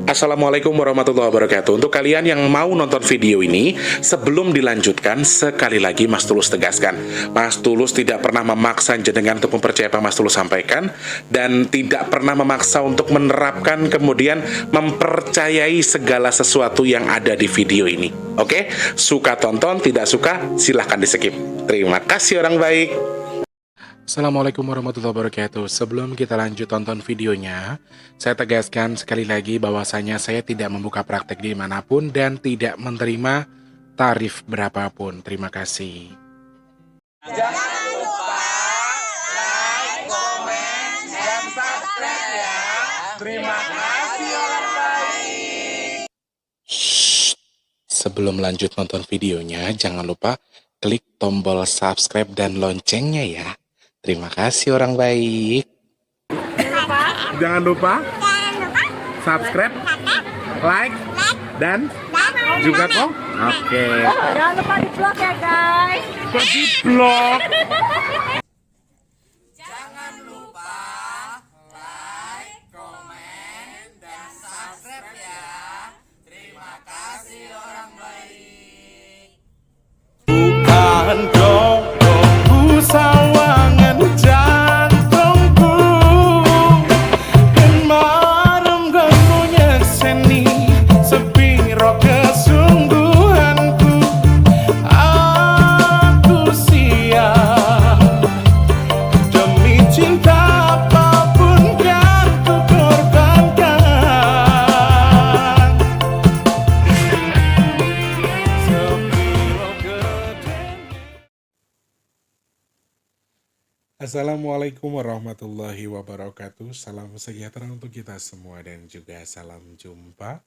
Assalamualaikum warahmatullahi wabarakatuh. Untuk kalian yang mau nonton video ini, sebelum dilanjutkan, sekali lagi Mas Tulus tegaskan, Mas Tulus tidak pernah memaksa jenengan untuk mempercayai apa Mas Tulus sampaikan, dan tidak pernah memaksa untuk menerapkan kemudian mempercayai segala sesuatu yang ada di video ini. Oke? Suka tonton, tidak suka silahkan di skip. Terima kasih orang baik. Assalamualaikum warahmatullahi wabarakatuh. Sebelum kita lanjut tonton videonya, saya tegaskan sekali lagi bahwasanya saya tidak membuka praktek dimanapun dan tidak menerima tarif berapapun. Terima kasih. Jangan lupa like, komen, dan subscribe ya. Terima kasih orang baik. Sebelum lanjut nonton videonya, jangan lupa klik tombol subscribe dan loncengnya ya. Terima kasih orang baik. Jangan lupa subscribe, like, dan juga kok. Oke. Jangan lupa di vlog ya guys. Kok di vlog? Jangan lupa like, komen, dan subscribe ya. Terima kasih orang baik. Bukan dongku sawangan jantungku, dan marem gamunya seni sepiro kesungguhanku. Aku siap demi cinta apapun yang ku korbankan. Sepiro gedenya. Assalamualaikum warahmatullahi wabarakatuh. Salam sejahtera untuk kita semua dan juga salam jumpa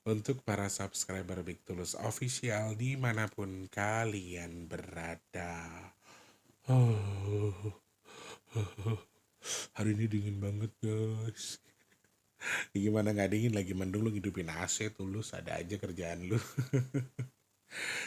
untuk para subscriber Big Tulus Official dimanapun kalian berada. Oh, hari ini dingin banget guys. Gimana nggak dingin, lagi mendung lu ngidupin AC Tulus, ada aja kerjaan lu.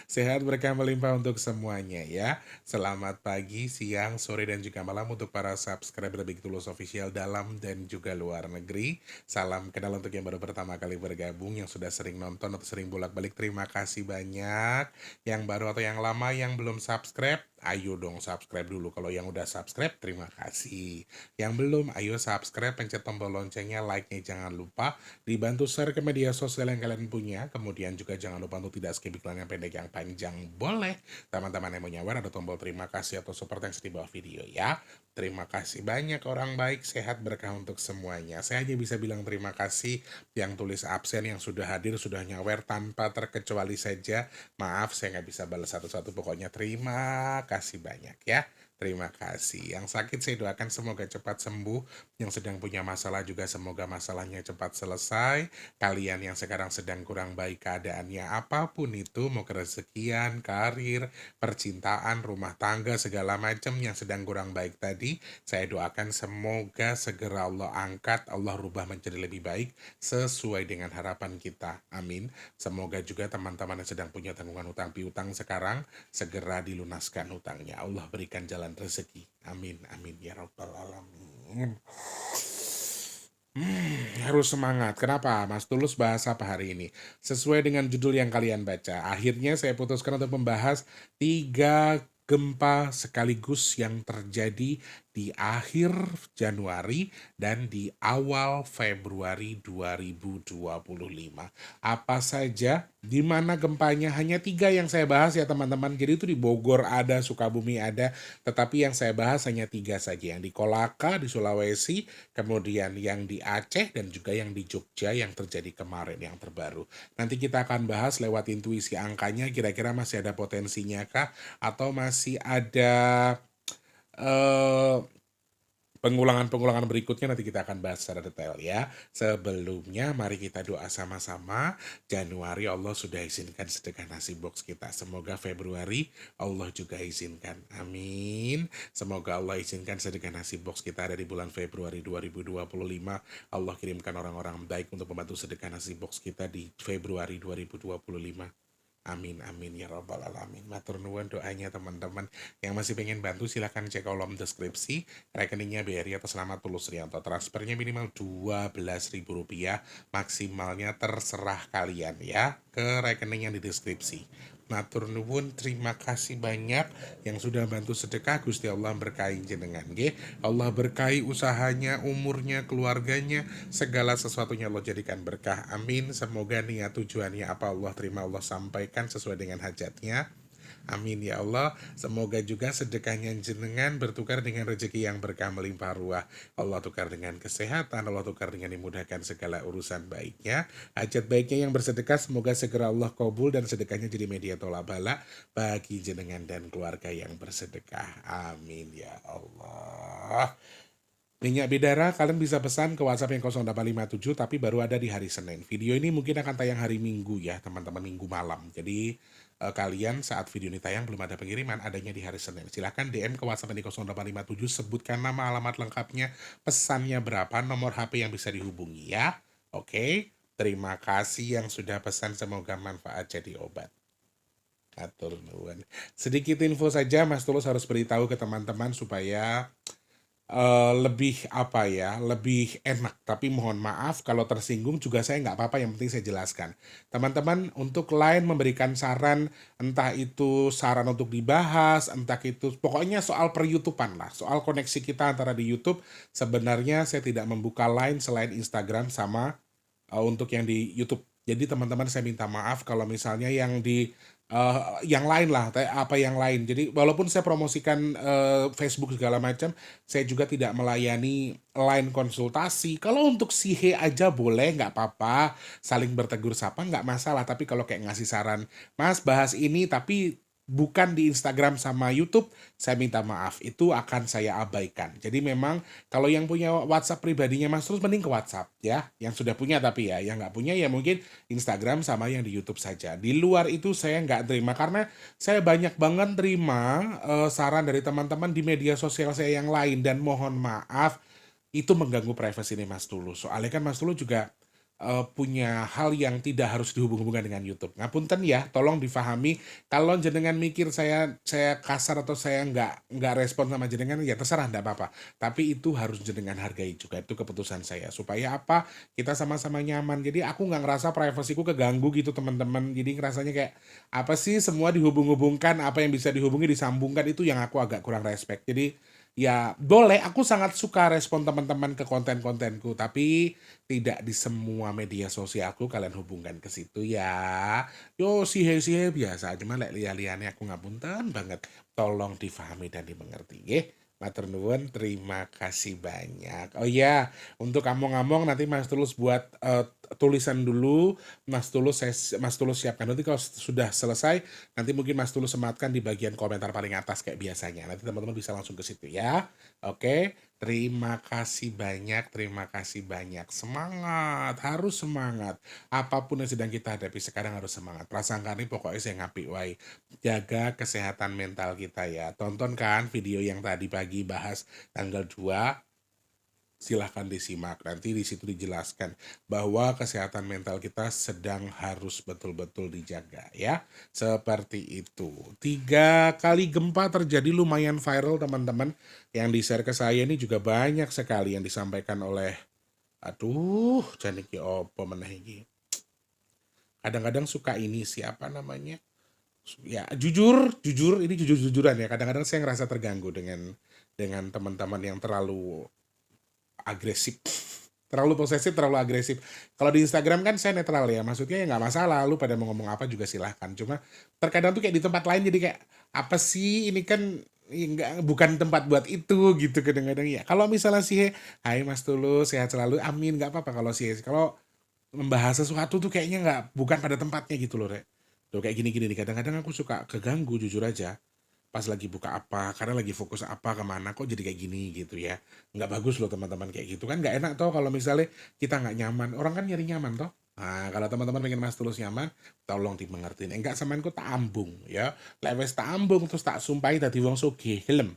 Sehat berkah melimpah untuk semuanya ya. Selamat pagi, siang, sore, dan juga malam untuk para subscriber Big Tulus Official dalam dan juga luar negeri. Salam kenal untuk yang baru pertama kali bergabung, yang sudah sering nonton atau sering bolak-balik, terima kasih banyak. Yang baru atau yang lama yang belum subscribe, ayo dong subscribe dulu. Kalau yang udah subscribe, terima kasih. Yang belum, ayo subscribe, pencet tombol loncengnya, like-nya jangan lupa. Dibantu share ke media sosial yang kalian punya. Kemudian juga jangan lupa untuk tidak skip iklan yang pendek yang panjang. Boleh. Teman-teman yang mau nyawar, ada tombol terima kasih atau support yang di bawah video ya. Terima kasih banyak orang baik, sehat berkah untuk semuanya. Saya hanya bisa bilang terima kasih yang tulis absen, yang sudah hadir, sudah nyawer tanpa terkecuali saja. Maaf saya nggak bisa balas satu-satu, pokoknya terima kasih banyak ya. Terima kasih. Yang sakit saya doakan semoga cepat sembuh. Yang sedang punya masalah juga semoga masalahnya cepat selesai. Kalian yang sekarang sedang kurang baik keadaannya, apapun itu, mau kerezekian, karir, percintaan, rumah tangga, segala macam yang sedang kurang baik tadi, saya doakan semoga segera Allah angkat, Allah rubah menjadi lebih baik sesuai dengan harapan kita. Amin. Semoga juga teman-teman yang sedang punya tanggungan hutang piutang sekarang segera dilunaskan hutangnya. Allah berikan jalan rezeki. Amin, amin ya rabbal alamin. Harus semangat. Kenapa? Mas Tulus bahas apa hari ini? Sesuai dengan judul yang kalian baca. Akhirnya saya putuskan untuk membahas 3 gempa sekaligus yang terjadi di akhir Januari dan di awal Februari 2025. Apa saja, di mana gempanya? Hanya 3 yang saya bahas ya teman-teman. Jadi itu di Bogor ada, Sukabumi ada, tetapi yang saya bahas hanya 3 saja. Yang di Kolaka, di Sulawesi, kemudian yang di Aceh, dan juga yang di Jogja yang terjadi kemarin yang terbaru. Nanti kita akan bahas lewat intuisi angkanya, kira-kira masih ada potensinya kah? Atau masih ada pengulangan-pengulangan berikutnya, nanti kita akan bahas secara detail ya. Sebelumnya mari kita doa sama-sama. Januari Allah sudah izinkan sedekah nasi box kita. Semoga Februari Allah juga izinkan. Amin. Semoga Allah izinkan sedekah nasi box kita ada di bulan Februari 2025. Allah kirimkan orang-orang baik untuk membantu sedekah nasi box kita di Februari 2025. Amin amin ya robbal alamin. Matur nuwun doanya teman-teman. Yang masih pengen bantu silahkan cek kolom deskripsi. Rekeningnya BRI atas nama Tulus Rianto. Transfernya minimal Rp12.000. Maksimalnya terserah kalian ya. Ke rekening yang di deskripsi. Matur nuwun, terima kasih banyak yang sudah bantu sedekah. Gusti Allah berkahi jenengan nggih. Allah berkahi usahanya, umurnya, keluarganya, segala sesuatunya Allah jadikan berkah. Amin. Semoga niat tujuannya apa Allah terima, Allah sampaikan sesuai dengan hajatnya. Amin ya Allah. Semoga juga sedekahnya jenengan bertukar dengan rezeki yang berkah melimpah ruah. Allah tukar dengan kesehatan, Allah tukar dengan dimudahkan segala urusan baiknya. Hajat baiknya yang bersedekah semoga segera Allah kabul dan sedekahnya jadi media tolak bala bagi jenengan dan keluarga yang bersedekah. Amin ya Allah. Minyak bidara kalian bisa pesan ke WhatsApp yang 0857 tapi baru ada di hari Senin. Video ini mungkin akan tayang hari Minggu ya teman-teman, Minggu malam. Jadi kalian saat video ini tayang belum ada pengiriman, adanya di hari Senin. Silahkan DM ke WhatsApp di 0857, sebutkan nama, alamat lengkapnya, pesannya berapa, nomor HP yang bisa dihubungi ya. Oke, terima kasih yang sudah pesan, semoga manfaat jadi obat. Atur nuwun. Sedikit info saja, Mas Tulus harus beritahu ke teman-teman supaya lebih apa ya, lebih enak. Tapi mohon maaf kalau tersinggung juga saya nggak apa-apa, yang penting saya jelaskan. Teman-teman untuk lain memberikan saran, entah itu saran untuk dibahas, entah itu pokoknya soal per-YouTubean lah, soal koneksi kita antara di YouTube, sebenarnya saya tidak membuka lain selain Instagram sama untuk yang di YouTube. Jadi teman-teman saya minta maaf kalau misalnya yang di yang lain lah, apa yang lain. Jadi walaupun saya promosikan Facebook segala macam, saya juga tidak melayani line konsultasi. Kalau untuk sihe aja boleh, nggak apa-apa. Saling bertegur sapa nggak masalah. Tapi kalau kayak ngasih saran, Mas bahas ini tapi bukan di Instagram sama YouTube, saya minta maaf, itu akan saya abaikan. Jadi memang kalau yang punya WhatsApp pribadinya Mas Tulus mending ke WhatsApp ya, yang sudah punya. Tapi ya yang nggak punya ya mungkin Instagram sama yang di YouTube saja. Di luar itu saya nggak terima, karena saya banyak banget terima saran dari teman-teman di media sosial saya yang lain, dan mohon maaf itu mengganggu privasi nih Mas Tulus. Soalnya kan Mas Tulus juga punya hal yang tidak harus dihubung-hubungkan dengan YouTube. Ngapunten ya, tolong difahami. Kalau jenengan mikir saya kasar atau saya nggak respon sama jenengan, ya terserah, nggak apa-apa. Tapi itu harus jenengan hargai juga, itu keputusan saya. Supaya apa? Kita sama-sama nyaman. Jadi aku nggak ngerasa privasiku keganggu gitu teman-teman. Jadi ngerasanya kayak apa sih semua dihubung-hubungkan, apa yang bisa dihubungi disambungkan, itu yang aku agak kurang respect. Jadi ya boleh, aku sangat suka respon teman-teman ke konten-kontenku, tapi tidak di semua media sosialku kalian hubungkan ke situ ya. Yo sihe-sihe biasa, cuma lek liya-liyane aku ngapunten banget. Tolong difahami dan dimengerti nggih. Matur nuwun, terima kasih banyak. Oh iya, untuk ngomong-ngomong nanti Mas Tulus buat tulisan dulu. Mas Tulus siapkan, nanti kalau sudah selesai nanti mungkin Mas Tulus sematkan di bagian komentar paling atas kayak biasanya. Nanti teman-teman bisa langsung ke situ ya. Oke, terima kasih banyak, terima kasih banyak. Semangat, harus semangat. Apapun yang sedang kita hadapi sekarang harus semangat. Prasangka ini pokoknya saya ngapik wae. Jaga kesehatan mental kita ya. Tonton kan video yang tadi pagi bahas tanggal 2. Silahkan disimak, nanti di situ dijelaskan bahwa kesehatan mental kita sedang harus betul-betul dijaga ya. Seperti itu. 3 kali gempa terjadi, lumayan viral teman-teman. Yang di-share ke saya ini juga banyak sekali yang disampaikan oleh, aduh, janiki opo meneh iki. Kadang-kadang suka ini siapa namanya? Ya jujur ini jujur-jujuran ya. Kadang-kadang saya ngerasa terganggu dengan teman-teman yang terlalu agresif, terlalu posesif, terlalu agresif. Kalau di Instagram kan saya netral ya, maksudnya ya nggak masalah, lu pada mau ngomong apa juga silahkan. Cuma terkadang tuh kayak di tempat lain jadi kayak apa sih ini kan, ya nggak, bukan tempat buat itu gitu kadang-kadang ya. Kalau misalnya sih, hai Mas Tulus sehat selalu, amin, nggak apa-apa. Kalau sih kalau membahas sesuatu tuh kayaknya nggak, bukan pada tempatnya gitu loh Rek. Tuh kayak gini-gini nih, kadang-kadang aku suka keganggu jujur aja. Pas lagi buka apa, karena lagi fokus apa kemana, kok jadi kayak gini gitu ya. Nggak bagus loh teman-teman kayak gitu kan, nggak enak toh kalau misalnya kita nggak nyaman. Orang kan nyari nyaman toh. Nah, kalau teman-teman pengen Mas Tulus nyaman, tolong dimengertiin. Enggak samain kok tak ambung ya. Lewes tak ambung terus tak sumpahi tadi wong sugih helm.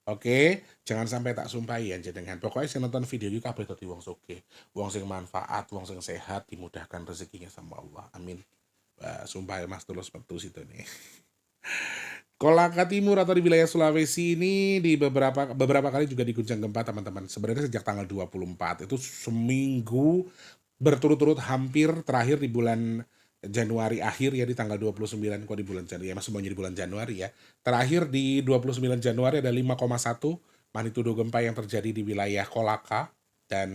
Oke, jangan sampai tak sumpahi ya jenengan. Pokoknya sing nonton video iki kabeh dadi wong sugih, wong sing manfaat, wong sing sehat, dimudahkan rezekinya sama Allah. Amin. Sumpah ya Mas Tulus petus itu nih. Kolaka Timur atau di wilayah Sulawesi ini di beberapa kali juga diguncang gempa teman-teman. Sebenarnya sejak tanggal 24 itu seminggu berturut-turut hampir terakhir di bulan Januari akhir ya di tanggal 29 kok di bulan Januari ya masih mau jadi bulan Januari ya. Terakhir di 29 Januari ada 5,1 magnitudo gempa yang terjadi di wilayah Kolaka dan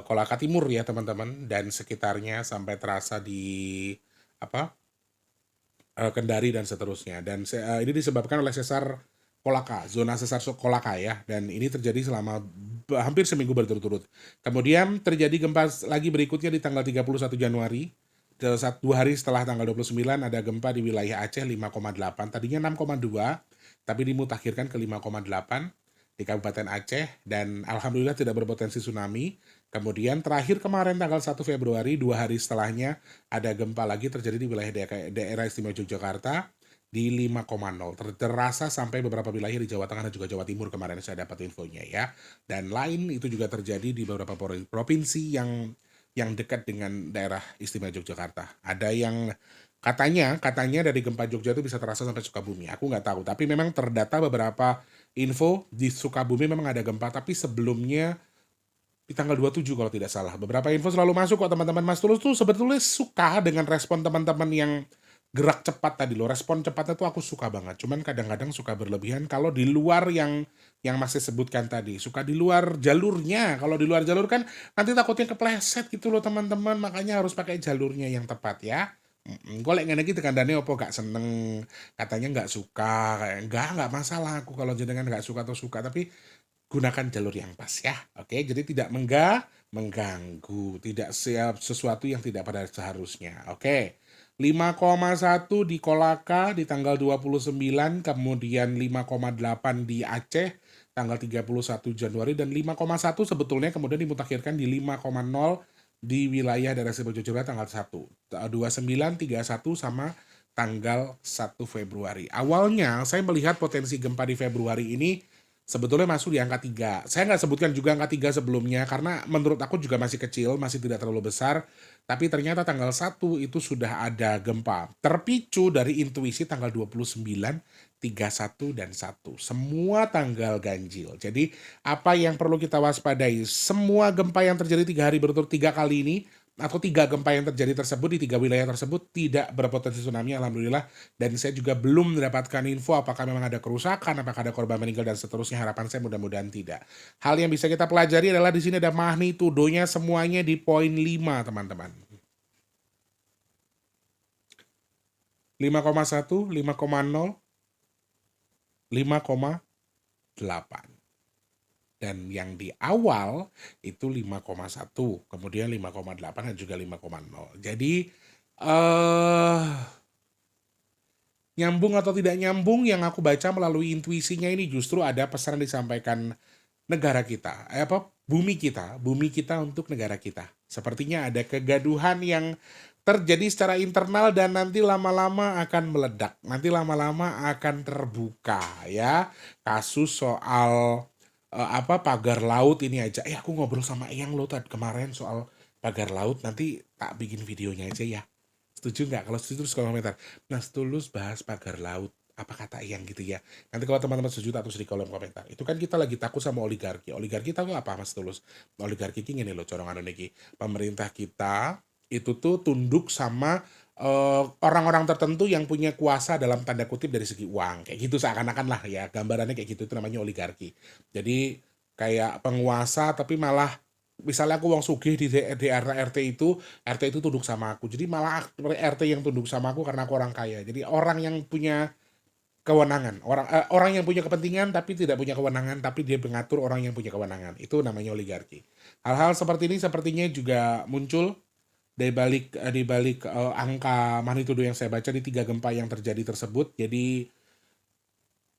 Kolaka Timur ya teman-teman dan sekitarnya sampai terasa di apa Kendari dan seterusnya. Dan ini disebabkan oleh sesar Kolaka, zona sesar Kolaka ya. Dan ini terjadi selama hampir seminggu berturut-turut. Kemudian terjadi gempa lagi berikutnya di tanggal 31 Januari. 2 hari setelah tanggal 29 ada gempa di wilayah Aceh 5,8. Tadinya 6,2, tapi dimutakhirkan ke 5,8 di Kabupaten Aceh. Dan alhamdulillah tidak berpotensi tsunami. Kemudian terakhir kemarin tanggal 1 Februari, 2 hari setelahnya, ada gempa lagi terjadi di wilayah daerah istimewa Yogyakarta di 5,0. Terasa sampai beberapa wilayah di Jawa Tengah dan juga Jawa Timur kemarin saya dapat infonya ya. Dan lain itu juga terjadi di beberapa provinsi yang dekat dengan daerah istimewa Yogyakarta. Ada yang katanya dari gempa Jogja itu bisa terasa sampai Sukabumi. Aku nggak tahu, tapi memang terdata beberapa info di Sukabumi memang ada gempa, tapi sebelumnya di tanggal 27 kalau tidak salah. Beberapa info selalu masuk kok teman-teman. Mas Tulus tuh sebetulnya suka dengan respon teman-teman yang gerak cepat tadi loh. Respon cepatnya tuh aku suka banget. Cuman kadang-kadang suka berlebihan kalau di luar yang masih sebutkan tadi. Suka di luar jalurnya. Kalau di luar jalur kan nanti takutnya kepleset gitu loh teman-teman. Makanya harus pakai jalurnya yang tepat ya. Golek ngene iki tekandane opo gak seneng. Katanya nggak suka. Kayak nggak masalah aku kalau jenengan nggak suka atau suka. Tapi gunakan jalur yang pas ya. Oke, jadi tidak mengganggu, tidak sesuatu yang tidak pada seharusnya. Oke. 5,1 di Kolaka di tanggal 29, kemudian 5,8 di Aceh tanggal 31 Januari dan 5,1 sebetulnya kemudian dimutakhirkan di 5,0 di wilayah daerah istimewa Yogyakarta tanggal 1, 29, 31 sama tanggal 1 Februari. Awalnya saya melihat potensi gempa di Februari ini sebetulnya masuk di angka 3. Saya nggak sebutkan juga angka 3 sebelumnya karena menurut aku juga masih kecil, masih tidak terlalu besar. Tapi ternyata tanggal 1 itu sudah ada gempa. Terpicu dari intuisi tanggal 29, 31, dan 1. Semua tanggal ganjil. Jadi apa yang perlu kita waspadai? Semua gempa yang terjadi 3 hari berturut 3 kali ini atau 3 gempa yang terjadi tersebut di 3 wilayah tersebut tidak berpotensi tsunami alhamdulillah, dan saya juga belum mendapatkan info apakah memang ada kerusakan, apakah ada korban meninggal dan seterusnya. Harapan saya mudah-mudahan tidak. Hal yang bisa kita pelajari adalah di sini ada magnitudonya semuanya di poin 5 teman-teman. 5,1, 5,0, 5,8. Dan yang di awal itu 5,1, kemudian 5,8 dan juga 5,0. Jadi nyambung atau tidak nyambung yang aku baca melalui intuisinya ini justru ada pesan yang disampaikan negara kita, bumi kita untuk negara kita. Sepertinya ada kegaduhan yang terjadi secara internal dan nanti lama-lama akan meledak, nanti lama-lama akan terbuka ya. Kasus soal pagar laut ini aja. Aku ngobrol sama Eyang lo tadi kemarin soal pagar laut, nanti tak bikin videonya aja ya. Setuju nggak? Kalau setuju terus komentar. Mas Tulus bahas pagar laut. Apa kata Eyang gitu ya. Nanti kalau teman-teman setuju tak tulis di kolom komentar. Itu kan kita lagi takut sama oligarki. Oligarki tahu apa Mas Tulus? Oligarki ini loh corongan iki. Pemerintah kita itu tuh tunduk sama orang-orang tertentu yang punya kuasa dalam tanda kutip dari segi uang. Kayak gitu seakan-akan lah ya. Gambarannya kayak gitu, itu namanya oligarki. Jadi kayak penguasa tapi malah misalnya aku wong sugih di RT itu, RT itu tunduk sama aku. Jadi malah RT yang tunduk sama aku karena aku orang kaya. Jadi orang yang punya kewenangan, orang yang punya kepentingan tapi tidak punya kewenangan, tapi dia mengatur orang yang punya kewenangan. Itu namanya oligarki. Hal-hal seperti ini sepertinya juga muncul di balik angka magnitudo yang saya baca di 3 gempa yang terjadi tersebut. Jadi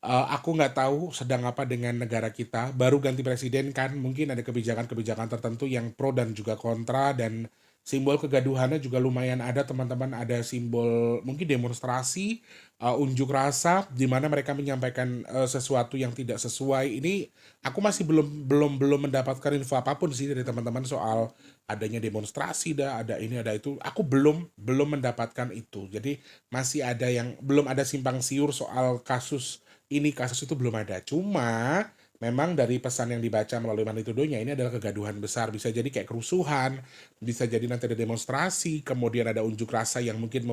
aku nggak tahu sedang apa dengan negara kita. Baru ganti presiden kan, mungkin ada kebijakan-kebijakan tertentu yang pro dan juga kontra, dan simbol kegaduhannya juga lumayan ada teman-teman, ada simbol mungkin demonstrasi, unjuk rasa di mana mereka menyampaikan sesuatu yang tidak sesuai. Ini aku masih belum belum belum mendapatkan info apapun sih dari teman-teman soal adanya demonstrasi ada ini ada itu. Aku belum belum mendapatkan itu. Jadi masih ada yang belum ada simpang siur soal kasus ini kasus itu belum ada. Cuma memang dari pesan yang dibaca melalui magnitudonya ini adalah kegaduhan besar, bisa jadi kayak kerusuhan, bisa jadi nanti ada demonstrasi, kemudian ada unjuk rasa yang mungkin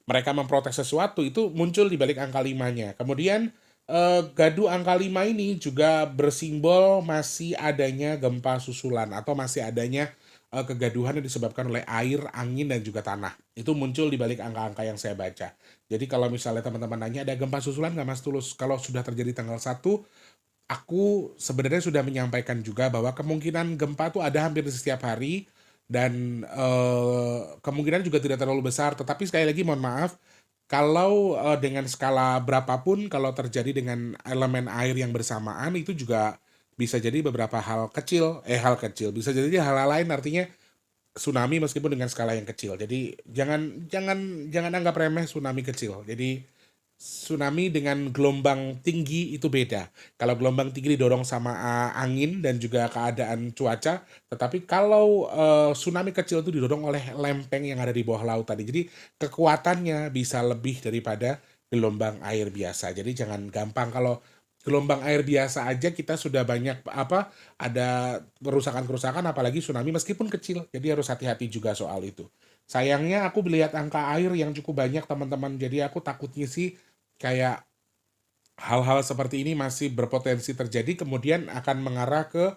mereka memprotes sesuatu itu muncul di balik angka 5-nya. Kemudian gaduh angka 5 ini juga bersimbol masih adanya gempa susulan atau masih adanya kegaduhan yang disebabkan oleh air, angin, dan juga tanah. Itu muncul di balik angka-angka yang saya baca. Jadi kalau misalnya teman-teman nanya ada gempa susulan nggak Mas Tulus? Kalau sudah terjadi tanggal 1, aku sebenarnya sudah menyampaikan juga bahwa kemungkinan gempa tuh ada hampir di setiap hari dan kemungkinan juga tidak terlalu besar. Tetapi sekali lagi mohon maaf, kalau dengan skala berapapun, kalau terjadi dengan elemen air yang bersamaan itu juga bisa jadi beberapa hal kecil, bisa jadi hal-hal lain artinya tsunami meskipun dengan skala yang kecil. Jadi jangan jangan jangan anggap remeh tsunami kecil. Jadi tsunami dengan gelombang tinggi itu beda. Kalau gelombang tinggi didorong sama angin dan juga keadaan cuaca, tetapi kalau tsunami kecil itu didorong oleh lempeng yang ada di bawah laut tadi. Jadi kekuatannya bisa lebih daripada gelombang air biasa. Jadi jangan gampang kalau gelombang air biasa aja kita sudah banyak ada kerusakan-kerusakan apalagi tsunami meskipun kecil. Jadi harus hati-hati juga soal itu. Sayangnya aku melihat angka air yang cukup banyak teman-teman. Jadi aku takutnya sih kayak hal-hal seperti ini masih berpotensi terjadi kemudian akan mengarah ke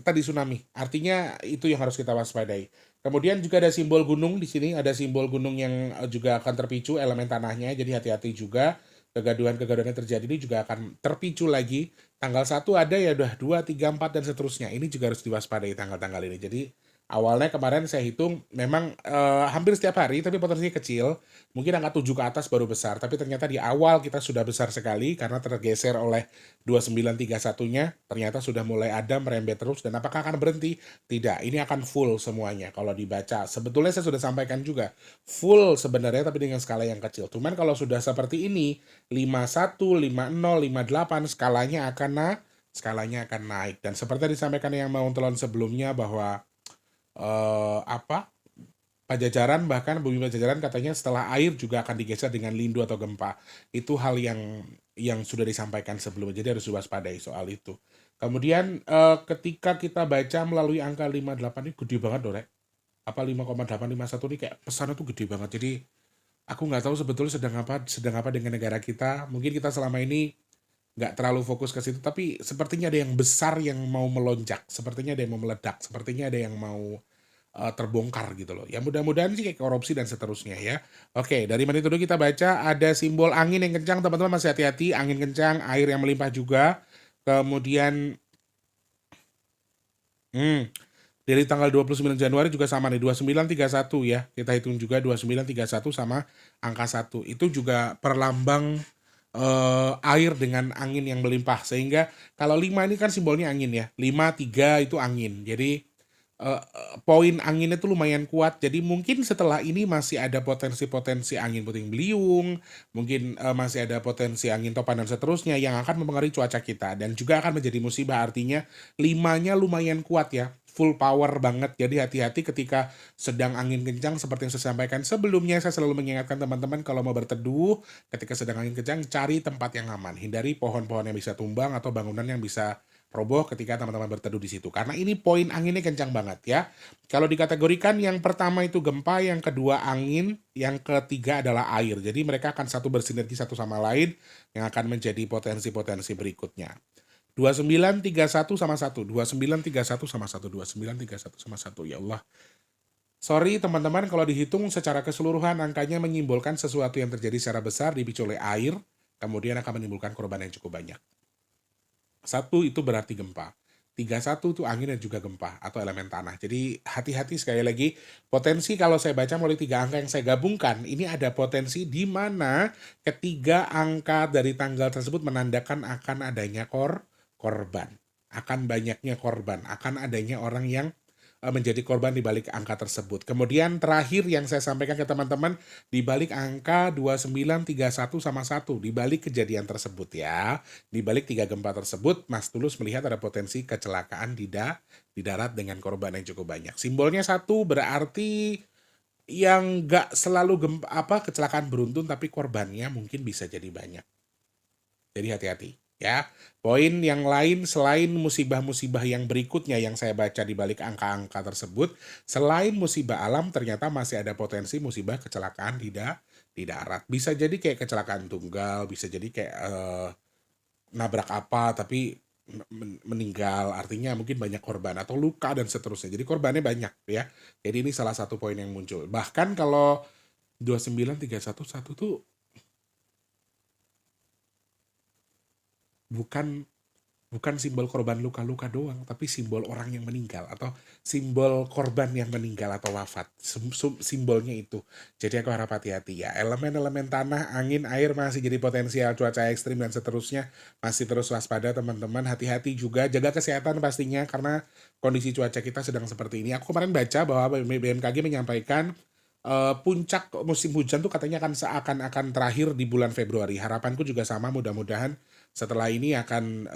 tadi tsunami. Artinya itu yang harus kita waspadai. Kemudian juga ada simbol gunung di sini, ada simbol gunung yang juga akan terpicu elemen tanahnya. Jadi hati-hati juga. Kegaduhan-kegaduhan yang terjadi ini juga akan terpicu lagi. Tanggal 1 ada ya udah 2, 3, 4 dan seterusnya. Ini juga harus diwaspadai tanggal-tanggal ini. Jadi awalnya kemarin saya hitung memang hampir setiap hari tapi potensinya kecil. Mungkin angka 7 ke atas baru besar. Tapi ternyata di awal kita sudah besar sekali karena tergeser oleh 2931-nya. Ternyata sudah mulai ada merembet terus. Dan apakah akan berhenti? Tidak. Ini akan full semuanya kalau dibaca. Sebetulnya saya sudah sampaikan juga. Full sebenarnya tapi dengan skala yang kecil. Cuman kalau sudah seperti ini 51, 50, 58 skalanya akan naik. Dan seperti disampaikan yang mau telon sebelumnya bahwa Pajajaran bahkan bumi Pajajaran katanya setelah air juga akan digeser dengan lindu atau gempa. Itu hal yang sudah disampaikan sebelumnya. Jadi harus diwaspadai soal itu. Kemudian ketika kita baca melalui angka 58 ini gede banget loh, Rek. Apa 5,851 ini kayak pesannya tuh gede banget. Jadi aku nggak tahu sebetulnya sedang apa dengan negara kita. Mungkin kita selama ini nggak terlalu fokus ke situ, tapi sepertinya ada yang besar yang mau melonjak, sepertinya ada yang mau meledak, sepertinya ada yang mau terbongkar gitu loh. Ya mudah-mudahan sih kayak korupsi dan seterusnya ya. Oke, dari menit itu kita baca ada simbol angin yang kencang, teman-teman masih hati-hati, angin kencang, air yang melimpah juga. Kemudian dari tanggal 29 Januari juga sama nih 2931 ya. Kita hitung juga 2931 sama angka 1. Itu juga perlambang air dengan angin yang melimpah. Sehingga kalau 5 ini kan simbolnya angin ya. 5, 3 itu angin. Jadi poin anginnya itu lumayan kuat. Jadi mungkin setelah ini masih ada potensi-potensi angin puting beliung, mungkin masih ada potensi angin topan dan seterusnya yang akan mempengaruhi cuaca kita dan juga akan menjadi musibah. Artinya 5-nya lumayan kuat ya, full power banget. Jadi hati-hati ketika sedang angin kencang seperti yang saya sampaikan sebelumnya. Saya selalu mengingatkan teman-teman kalau mau berteduh ketika sedang angin kencang cari tempat yang aman. Hindari pohon-pohon yang bisa tumbang atau bangunan yang bisa roboh ketika teman-teman berteduh di situ. Karena ini poin anginnya kencang banget ya. Kalau dikategorikan yang pertama itu gempa, yang kedua angin, yang ketiga adalah air. Jadi mereka akan satu bersinergi satu sama lain yang akan menjadi potensi-potensi berikutnya. 2931 sama 1, 2931 sama 1, 2931 sama 1. Ya Allah. Sorry teman-teman kalau dihitung secara keseluruhan angkanya menyimbolkan sesuatu yang terjadi secara besar dipicu oleh air, kemudian akan menimbulkan korban yang cukup banyak. 1 itu berarti gempa. 31 itu angin dan juga gempa atau elemen tanah. Jadi hati-hati sekali lagi. Potensi kalau saya baca melalui 3 angka yang saya gabungkan, ini ada potensi di mana ketiga angka dari tanggal tersebut menandakan akan adanya korban. Akan banyaknya korban. Akan adanya orang yang menjadi korban di balik angka tersebut. Kemudian terakhir yang saya sampaikan ke teman-teman, di balik angka 2931 sama 1, di balik kejadian tersebut ya, di balik 3 gempa tersebut, Mas Tulus melihat ada potensi kecelakaan di darat dengan korban yang cukup banyak. Simbolnya 1 berarti yang nggak selalu kecelakaan beruntun, tapi korbannya mungkin bisa jadi banyak. Jadi hati-hati ya. Poin yang lain selain musibah-musibah yang berikutnya yang saya baca di balik angka-angka tersebut, selain musibah alam ternyata masih ada potensi musibah kecelakaan di darat. Bisa jadi kayak kecelakaan tunggal, bisa jadi kayak nabrak apa tapi meninggal, artinya mungkin banyak korban atau luka dan seterusnya. Jadi korbannya banyak ya. Jadi ini salah satu poin yang muncul. Bahkan kalau 29311 tuh bukan simbol korban luka-luka doang, tapi simbol orang yang meninggal atau simbol korban yang meninggal atau wafat. Simbolnya itu. Jadi aku harap hati-hati ya. Elemen-elemen tanah, angin, air masih jadi potensial cuaca ekstrim dan seterusnya. Masih terus waspada teman-teman. Hati-hati juga, jaga kesehatan pastinya karena kondisi cuaca kita sedang seperti ini. Aku kemarin baca bahwa BMKG menyampaikan puncak musim hujan tuh katanya akan terakhir di bulan Februari. Harapanku juga sama, mudah-mudahan setelah ini akan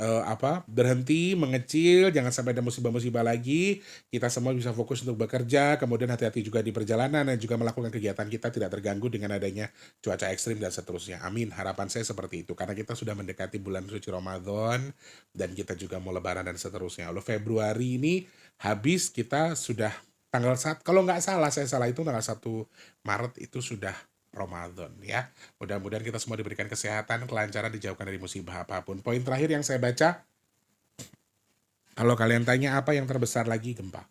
berhenti mengecil, jangan sampai ada musibah-musibah lagi. Kita semua bisa fokus untuk bekerja, kemudian hati-hati juga di perjalanan dan juga melakukan kegiatan kita tidak terganggu dengan adanya cuaca ekstrim dan seterusnya. Amin. Harapan saya seperti itu karena kita sudah mendekati bulan suci Ramadan dan kita juga mau lebaran dan seterusnya. Lalu Februari ini habis, kita sudah tanggal 1, kalau nggak salah, saya salah itu tanggal 1 Maret itu sudah Ramadan ya. Mudah-mudahan kita semua diberikan kesehatan, kelancaran, dijauhkan dari musibah apapun. Poin terakhir yang saya baca, kalau kalian tanya apa yang terbesar lagi, gempa.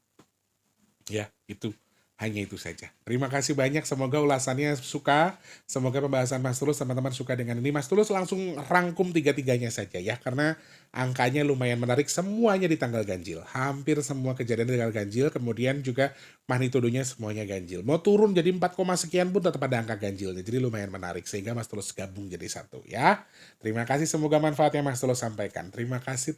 Ya, itu. Hanya itu saja. Terima kasih banyak. Semoga ulasannya suka. Semoga pembahasan Mas Tulus teman-teman suka dengan ini. Mas Tulus langsung rangkum 3-3-nya saja ya. Karena angkanya lumayan menarik. Semuanya di tanggal ganjil. Hampir semua kejadian di tanggal ganjil. Kemudian juga magnitudonya semuanya ganjil. Mau turun jadi 4, sekian pun tetap ada angka ganjilnya. Jadi lumayan menarik. Sehingga Mas Tulus gabung jadi satu ya. Terima kasih. Semoga manfaat yang Mas Tulus sampaikan. Terima kasih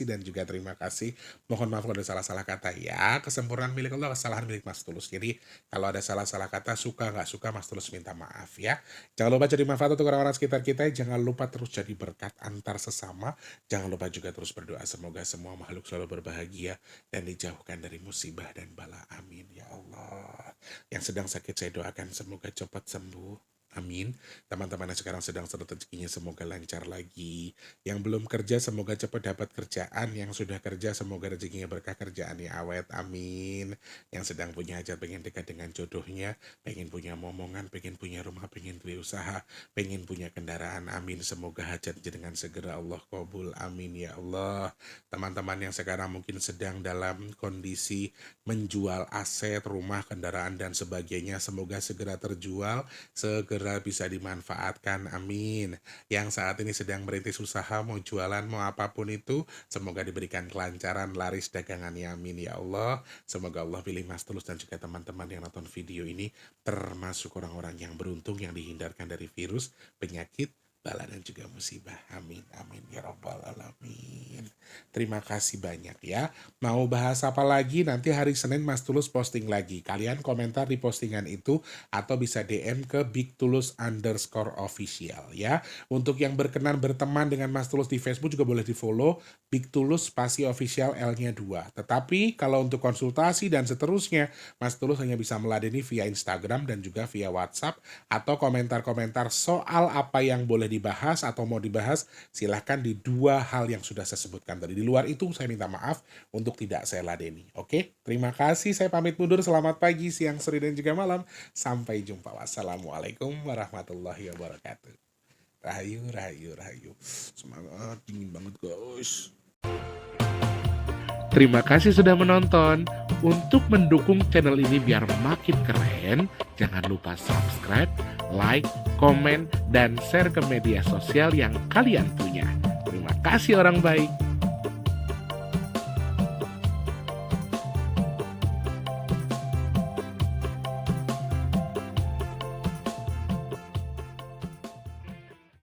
dan juga terima kasih. Mohon maaf kalau ada salah-salah kata ya. Kesempurnaan milik Allah, kesalahan milik Mas Tulus. Jadi kalau ada salah-salah kata, suka nggak suka, Mas Tulus minta maaf ya. Jangan lupa jadi manfaat untuk orang-orang sekitar kita. Jangan lupa terus jadi berkat antar sesama. Jangan lupa juga terus berdoa. Semoga semua makhluk selalu berbahagia dan dijauhkan dari musibah dan bala. Amin ya Allah. Yang sedang sakit saya doakan semoga cepat sembuh. Amin. Teman-teman yang sekarang sedang seret rezekinya semoga lancar lagi. Yang belum kerja semoga cepat dapat kerjaan. Yang sudah kerja semoga rezekinya berkah, kerjaannya awet. Amin. Yang sedang punya hajat, pengen dekat dengan jodohnya, pengen punya momongan, pengen punya rumah, pengen punya usaha, pengen punya kendaraan. Amin. Semoga hajatnya dengan segera Allah kabul. Amin ya Allah. Teman-teman yang sekarang mungkin sedang dalam kondisi menjual aset, rumah, kendaraan dan sebagainya, semoga segera terjual, segera bisa dimanfaatkan. Amin. Yang saat ini sedang merintis usaha, mau jualan, mau apapun itu, semoga diberikan kelancaran, laris dagangannya. Amin ya Allah. Semoga Allah pilih Mas Tulus dan juga teman-teman yang nonton video ini termasuk orang-orang yang beruntung yang dihindarkan dari virus, penyakit, bala dan juga musibah. Amin. Amin ya rabbal alamin. Terima kasih banyak ya. Mau bahas apa lagi? Nanti hari Senin Mas Tulus posting lagi. Kalian komentar di postingan itu atau bisa DM ke BigTulus_official ya. Untuk yang berkenan berteman dengan Mas Tulus di Facebook juga boleh di follow BigTulus spasi official L-nya 2. Tetapi kalau untuk konsultasi dan seterusnya, Mas Tulus hanya bisa meladeni via Instagram dan juga via WhatsApp atau komentar-komentar soal apa yang boleh dibahas atau mau dibahas, silahkan di 2 hal yang sudah saya sebutkan tadi. Di luar itu saya minta maaf untuk tidak saya ladeni. Oke, terima kasih. Saya pamit mundur. Selamat pagi, siang, sore, dan juga malam. Sampai jumpa. Wassalamualaikum warahmatullahi wabarakatuh. Rahayu, rahayu, rahayu. Semangat, dingin banget guys. Terima kasih sudah menonton. Untuk mendukung channel ini biar makin keren, jangan lupa subscribe, like, komen, dan share ke media sosial yang kalian punya. Terima kasih orang baik.